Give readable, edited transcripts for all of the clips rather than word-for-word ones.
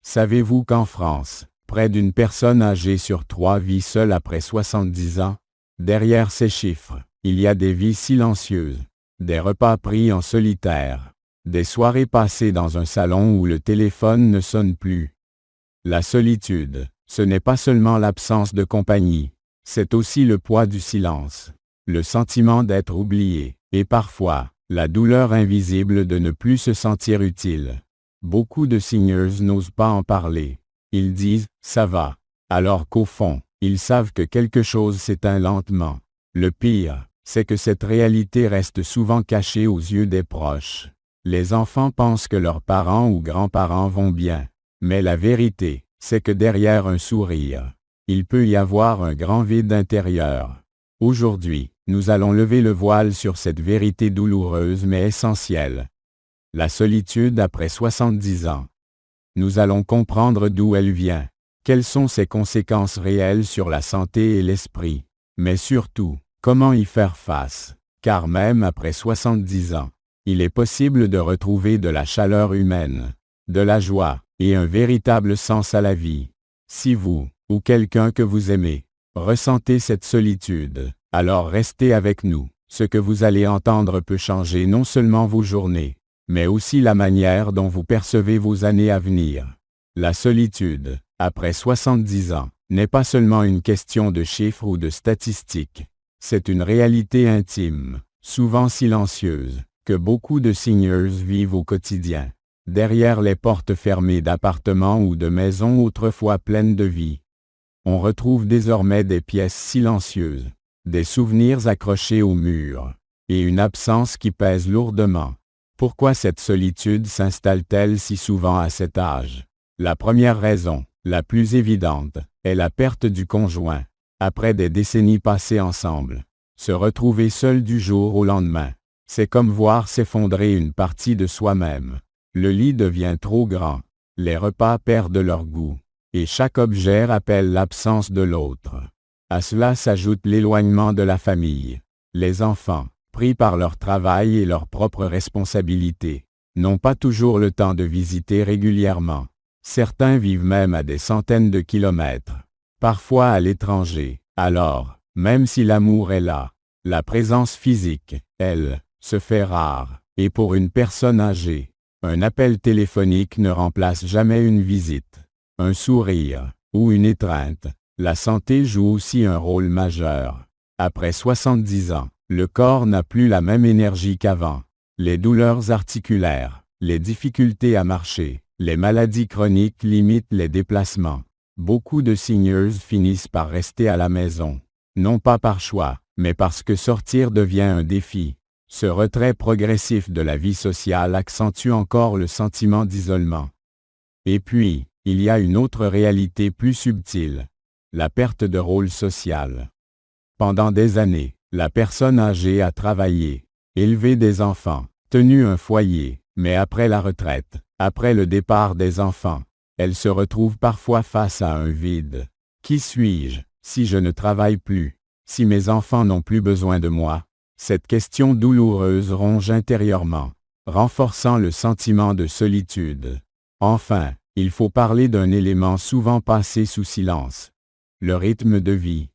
Savez-vous qu'en France, près d'une personne âgée sur 3 vit seule après 70 ans? Derrière ces chiffres, il y a des vies silencieuses, des repas pris en solitaire, des soirées passées dans un salon où le téléphone ne sonne plus. La solitude, ce n'est pas seulement l'absence de compagnie, c'est aussi le poids du silence, le sentiment d'être oublié, et parfois, la douleur invisible de ne plus se sentir utile. Beaucoup de seniors n'osent pas en parler. Ils disent « ça va », alors qu'au fond, ils savent que quelque chose s'éteint lentement. Le pire, c'est que cette réalité reste souvent cachée aux yeux des proches. Les enfants pensent que leurs parents ou grands-parents vont bien. Mais la vérité, c'est que derrière un sourire, il peut y avoir un grand vide intérieur. Aujourd'hui, nous allons lever le voile sur cette vérité douloureuse mais essentielle. La solitude après 70 ans. Nous allons comprendre d'où elle vient, quelles sont ses conséquences réelles sur la santé et l'esprit, mais surtout, comment y faire face, car même après 70 ans, il est possible de retrouver de la chaleur humaine, de la joie, et un véritable sens à la vie. Si vous, ou quelqu'un que vous aimez, ressentez cette solitude, alors restez avec nous. Ce que vous allez entendre peut changer non seulement vos journées, mais aussi la manière dont vous percevez vos années à venir. La solitude, après 70 ans, n'est pas seulement une question de chiffres ou de statistiques. C'est une réalité intime, souvent silencieuse, que beaucoup de seniors vivent au quotidien. Derrière les portes fermées d'appartements ou de maisons autrefois pleines de vie, on retrouve désormais des pièces silencieuses, des souvenirs accrochés au mur, et une absence qui pèse lourdement. Pourquoi cette solitude s'installe-t-elle si souvent à cet âge? La première raison, la plus évidente, est la perte du conjoint. Après des décennies passées ensemble, se retrouver seul du jour au lendemain, c'est comme voir s'effondrer une partie de soi-même. Le lit devient trop grand, les repas perdent leur goût, et chaque objet rappelle l'absence de l'autre. À cela s'ajoute l'éloignement de la famille. Les enfants, pris par leur travail et leurs propres responsabilités, n'ont pas toujours le temps de visiter régulièrement. Certains vivent même à des centaines de kilomètres, parfois à l'étranger. Alors, même si l'amour est là, la présence physique, elle, se fait rare, et pour une personne âgée, un appel téléphonique ne remplace jamais une visite, un sourire, ou une étreinte. La santé joue aussi un rôle majeur. Après 70 ans, le corps n'a plus la même énergie qu'avant. Les douleurs articulaires, les difficultés à marcher, les maladies chroniques limitent les déplacements. Beaucoup de seniors finissent par rester à la maison, non pas par choix, mais parce que sortir devient un défi. Ce retrait progressif de la vie sociale accentue encore le sentiment d'isolement. Et puis, il y a une autre réalité plus subtile, la perte de rôle social. Pendant des années, la personne âgée a travaillé, élevé des enfants, tenu un foyer, mais après la retraite, après le départ des enfants, elle se retrouve parfois face à un vide. Qui suis-je, si je ne travaille plus, si mes enfants n'ont plus besoin de moi? Cette question douloureuse ronge intérieurement, renforçant le sentiment de solitude. Enfin, il faut parler d'un élément souvent passé sous silence, le rythme de vie.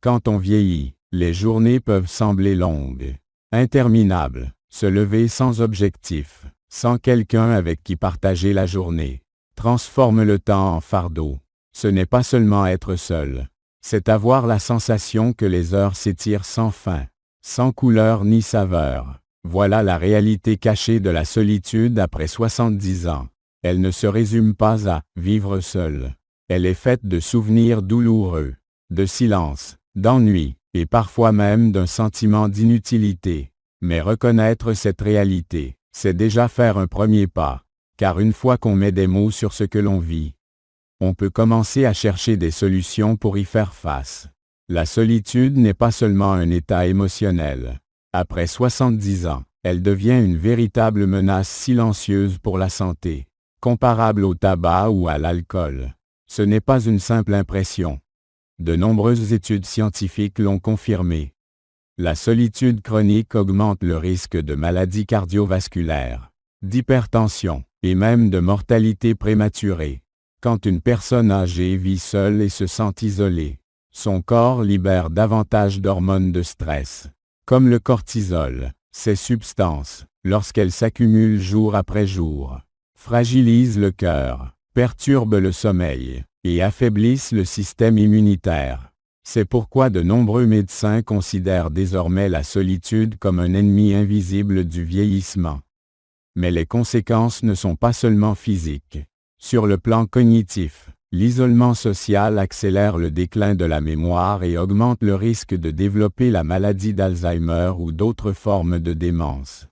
Quand on vieillit, les journées peuvent sembler longues, interminables, se lever sans objectif, sans quelqu'un avec qui partager la journée, transforme le temps en fardeau. Ce n'est pas seulement être seul, c'est avoir la sensation que les heures s'étirent sans fin, sans couleur ni saveur. Voilà la réalité cachée de la solitude après 70 ans. Elle ne se résume pas à « vivre seul ». Elle est faite de souvenirs douloureux, de silence, d'ennui, et parfois même d'un sentiment d'inutilité. Mais reconnaître cette réalité, c'est déjà faire un premier pas, car une fois qu'on met des mots sur ce que l'on vit, on peut commencer à chercher des solutions pour y faire face. La solitude n'est pas seulement un état émotionnel. Après 70 ans, elle devient une véritable menace silencieuse pour la santé, comparable au tabac ou à l'alcool. Ce n'est pas une simple impression. De nombreuses études scientifiques l'ont confirmé. La solitude chronique augmente le risque de maladies cardiovasculaires, d'hypertension, et même de mortalité prématurée. Quand une personne âgée vit seule et se sent isolée, son corps libère davantage d'hormones de stress, comme le cortisol. Ces substances, lorsqu'elles s'accumulent jour après jour, fragilisent le cœur, perturbent le sommeil et affaiblissent le système immunitaire. C'est pourquoi de nombreux médecins considèrent désormais la solitude comme un ennemi invisible du vieillissement. Mais les conséquences ne sont pas seulement physiques. Sur le plan cognitif, l'isolement social accélère le déclin de la mémoire et augmente le risque de développer la maladie d'Alzheimer ou d'autres formes de démence.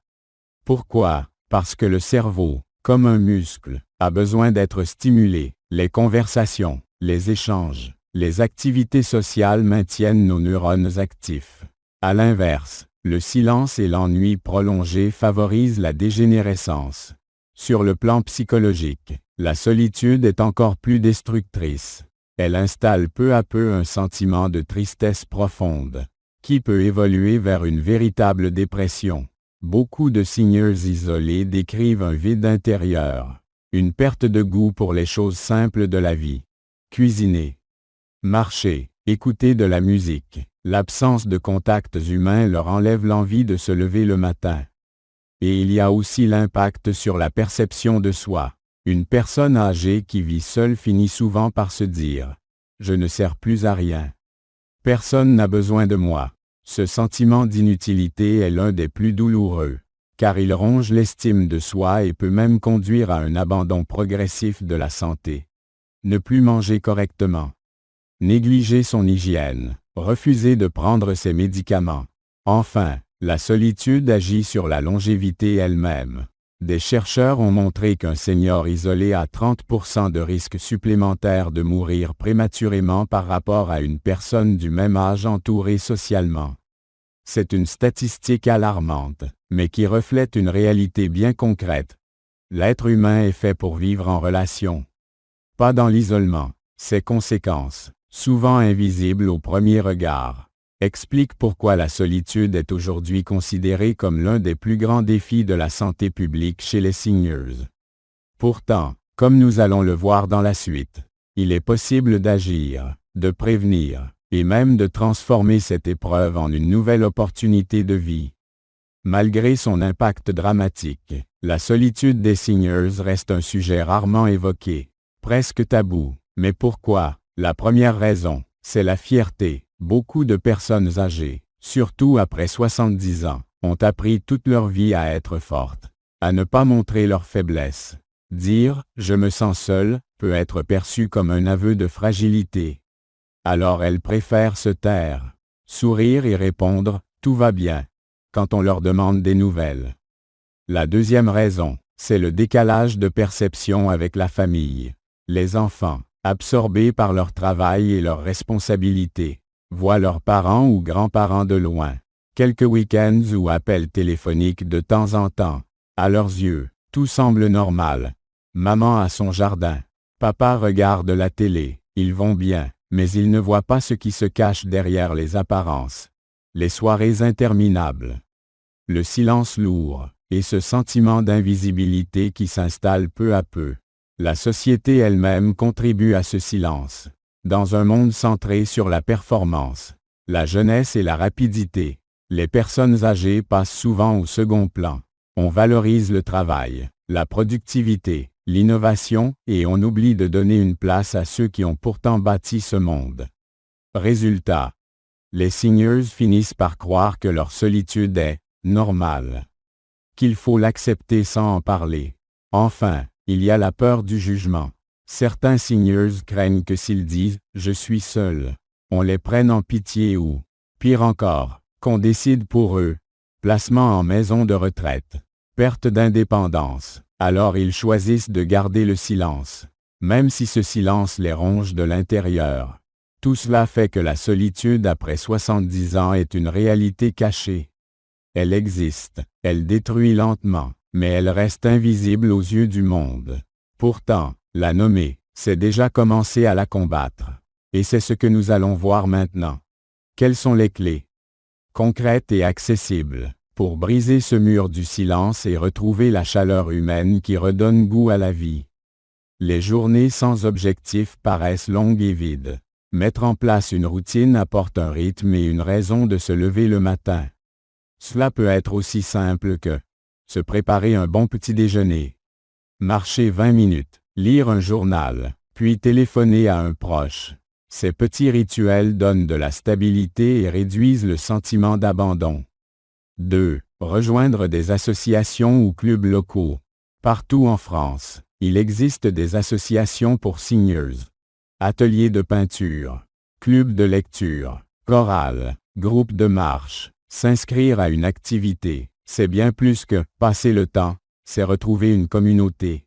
Pourquoi? Parce que le cerveau, comme un muscle, a besoin d'être stimulé. Les conversations, les échanges, les activités sociales maintiennent nos neurones actifs. À l'inverse, le silence et l'ennui prolongé favorisent la dégénérescence. Sur le plan psychologique, la solitude est encore plus destructrice. Elle installe peu à peu un sentiment de tristesse profonde, qui peut évoluer vers une véritable dépression. Beaucoup de seigneurs isolés décrivent un vide intérieur, une perte de goût pour les choses simples de la vie. Cuisiner, marcher, écouter de la musique. L'absence de contacts humains leur enlève l'envie de se lever le matin. Et il y a aussi l'impact sur la perception de soi. Une personne âgée qui vit seule finit souvent par se dire « Je ne sers plus à rien. Personne n'a besoin de moi ». Ce sentiment d'inutilité est l'un des plus douloureux, car il ronge l'estime de soi et peut même conduire à un abandon progressif de la santé. Ne plus manger correctement. Négliger son hygiène. Refuser de prendre ses médicaments. Enfin, la solitude agit sur la longévité elle-même. Des chercheurs ont montré qu'un senior isolé a 30% de risque supplémentaire de mourir prématurément par rapport à une personne du même âge entourée socialement. C'est une statistique alarmante, mais qui reflète une réalité bien concrète. L'être humain est fait pour vivre en relation. Pas dans l'isolement. Ses conséquences, souvent invisibles au premier regard, expliquent pourquoi la solitude est aujourd'hui considérée comme l'un des plus grands défis de la santé publique chez les seniors. Pourtant, comme nous allons le voir dans la suite, il est possible d'agir, de prévenir, et même de transformer cette épreuve en une nouvelle opportunité de vie. Malgré son impact dramatique, la solitude des seniors reste un sujet rarement évoqué, presque tabou. Mais pourquoi? La première raison, c'est la fierté. Beaucoup de personnes âgées, surtout après 70 ans, ont appris toute leur vie à être fortes, à ne pas montrer leur faiblesse. Dire « je me sens seule » peut être perçu comme un aveu de fragilité. Alors elles préfèrent se taire, sourire et répondre « tout va bien » quand on leur demande des nouvelles. La deuxième raison, c'est le décalage de perception avec la famille. Les enfants, absorbés par leur travail et leurs responsabilités, voient leurs parents ou grands-parents de loin, quelques week-ends ou appels téléphoniques de temps en temps. À leurs yeux, tout semble normal. Maman a son jardin. Papa regarde la télé. Ils vont bien, mais ils ne voient pas ce qui se cache derrière les apparences. Les soirées interminables. Le silence lourd, et ce sentiment d'invisibilité qui s'installe peu à peu. La société elle-même contribue à ce silence. Dans un monde centré sur la performance, la jeunesse et la rapidité, les personnes âgées passent souvent au second plan. On valorise le travail, la productivité, l'innovation, et on oublie de donner une place à ceux qui ont pourtant bâti ce monde. Résultat, les seniors finissent par croire que leur solitude est normale, qu'il faut l'accepter sans en parler. Enfin, il y a la peur du jugement. Certains seniors craignent que s'ils disent « je suis seul », on les prenne en pitié ou, pire encore, qu'on décide pour eux. Placement en maison de retraite, perte d'indépendance. Alors ils choisissent de garder le silence, même si ce silence les ronge de l'intérieur. Tout cela fait que la solitude après 70 ans est une réalité cachée. Elle existe, elle détruit lentement, mais elle reste invisible aux yeux du monde. Pourtant, la nommer, c'est déjà commencer à la combattre. Et c'est ce que nous allons voir maintenant. Quelles sont les clés concrètes et accessibles pour briser ce mur du silence et retrouver la chaleur humaine qui redonne goût à la vie? Les journées sans objectif paraissent longues et vides. Mettre en place une routine apporte un rythme et une raison de se lever le matin. Cela peut être aussi simple que se préparer un bon petit déjeuner, marcher 20 minutes, lire un journal, puis téléphoner à un proche. Ces petits rituels donnent de la stabilité et réduisent le sentiment d'abandon. 2. Rejoindre des associations ou clubs locaux. Partout en France, il existe des associations pour seniors. Ateliers de peinture, clubs de lecture, chorale, groupes de marche. S'inscrire à une activité, c'est bien plus que passer le temps, c'est retrouver une communauté.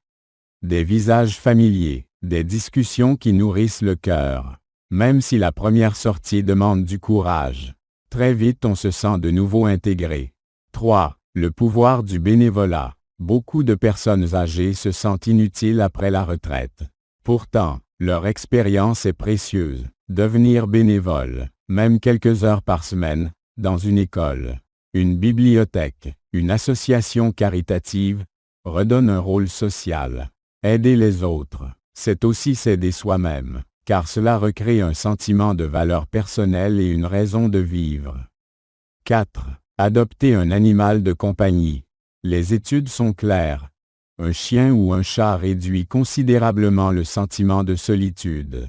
Des visages familiers, des discussions qui nourrissent le cœur. Même si la première sortie demande du courage, très vite on se sent de nouveau intégré. 3. Le pouvoir du bénévolat. Beaucoup de personnes âgées se sentent inutiles après la retraite. Pourtant, leur expérience est précieuse. Devenir bénévole, même quelques heures par semaine, dans une école, une bibliothèque, une association caritative, redonne un rôle social. Aider les autres, c'est aussi s'aider soi-même, car cela recrée un sentiment de valeur personnelle et une raison de vivre. 4. Adopter un animal de compagnie. Les études sont claires. Un chien ou un chat réduit considérablement le sentiment de solitude.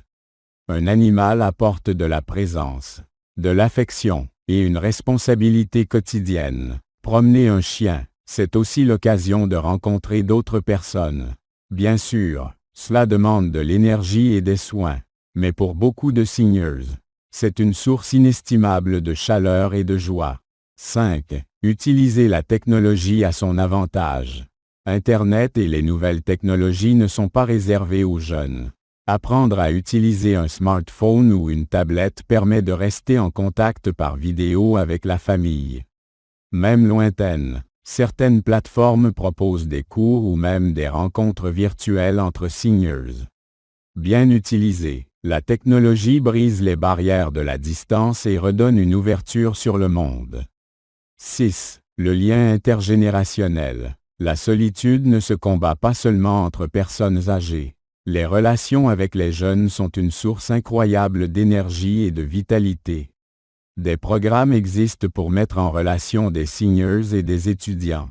Un animal apporte de la présence, de l'affection et une responsabilité quotidienne. Promener un chien, c'est aussi l'occasion de rencontrer d'autres personnes. Bien sûr, cela demande de l'énergie et des soins, mais pour beaucoup de seniors, c'est une source inestimable de chaleur et de joie. 5. Utiliser la technologie à son avantage. Internet et les nouvelles technologies ne sont pas réservées aux jeunes. Apprendre à utiliser un smartphone ou une tablette permet de rester en contact par vidéo avec la famille. Même lointaine, certaines plateformes proposent des cours ou même des rencontres virtuelles entre seniors. Bien utilisée, la technologie brise les barrières de la distance et redonne une ouverture sur le monde. 6. Le lien intergénérationnel. La solitude ne se combat pas seulement entre personnes âgées. Les relations avec les jeunes sont une source incroyable d'énergie et de vitalité. Des programmes existent pour mettre en relation des seniors et des étudiants.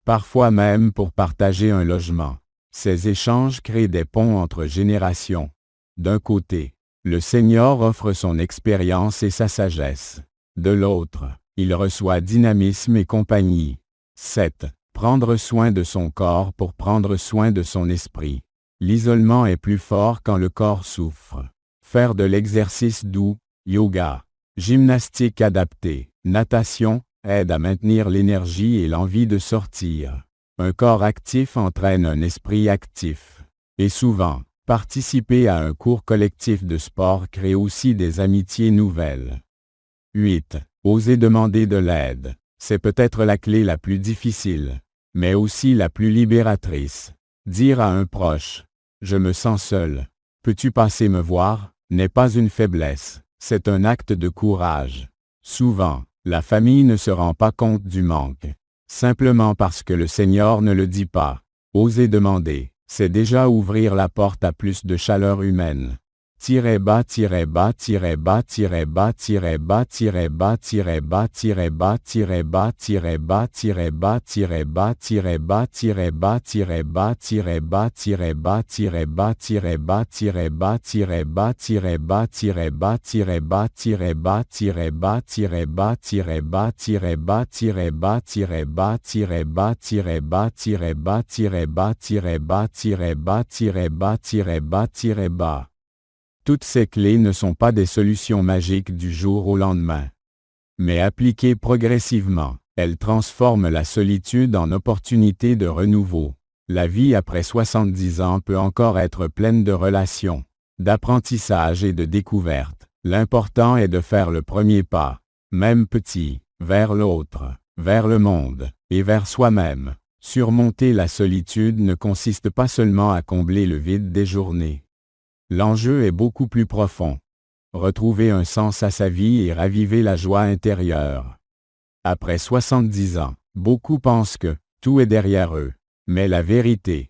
Parfois même pour partager un logement. Ces échanges créent des ponts entre générations. D'un côté, le senior offre son expérience et sa sagesse. De l'autre, il reçoit dynamisme et compagnie. 7. Prendre soin de son corps pour prendre soin de son esprit. L'isolement est plus fort quand le corps souffre. Faire de l'exercice doux, yoga, gymnastique adaptée, natation, aide à maintenir l'énergie et l'envie de sortir. Un corps actif entraîne un esprit actif. Et souvent, participer à un cours collectif de sport crée aussi des amitiés nouvelles. 8. Oser demander de l'aide. C'est peut-être la clé la plus difficile, mais aussi la plus libératrice. Dire à un proche, « Je me sens seul. Peux-tu passer me voir ?» n'est pas une faiblesse, c'est un acte de courage. Souvent, la famille ne se rend pas compte du manque. Simplement parce que le Seigneur ne le dit pas. Oser demander, c'est déjà ouvrir la porte à plus de chaleur humaine. Bas, bas, bas, bas, bas, bas, bas, Toutes ces clés ne sont pas des solutions magiques du jour au lendemain. Mais appliquées progressivement, elles transforment la solitude en opportunité de renouveau. La vie après 70 ans peut encore être pleine de relations, d'apprentissage et de découvertes. L'important est de faire le premier pas, même petit, vers l'autre, vers le monde, et vers soi-même. Surmonter la solitude ne consiste pas seulement à combler le vide des journées. L'enjeu est beaucoup plus profond. Retrouver un sens à sa vie et raviver la joie intérieure. Après 70 ans, beaucoup pensent que tout est derrière eux. Mais la vérité,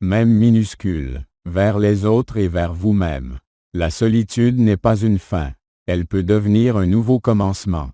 même minuscule, vers les autres et vers vous-même. La solitude n'est pas une fin. Elle peut devenir un nouveau commencement.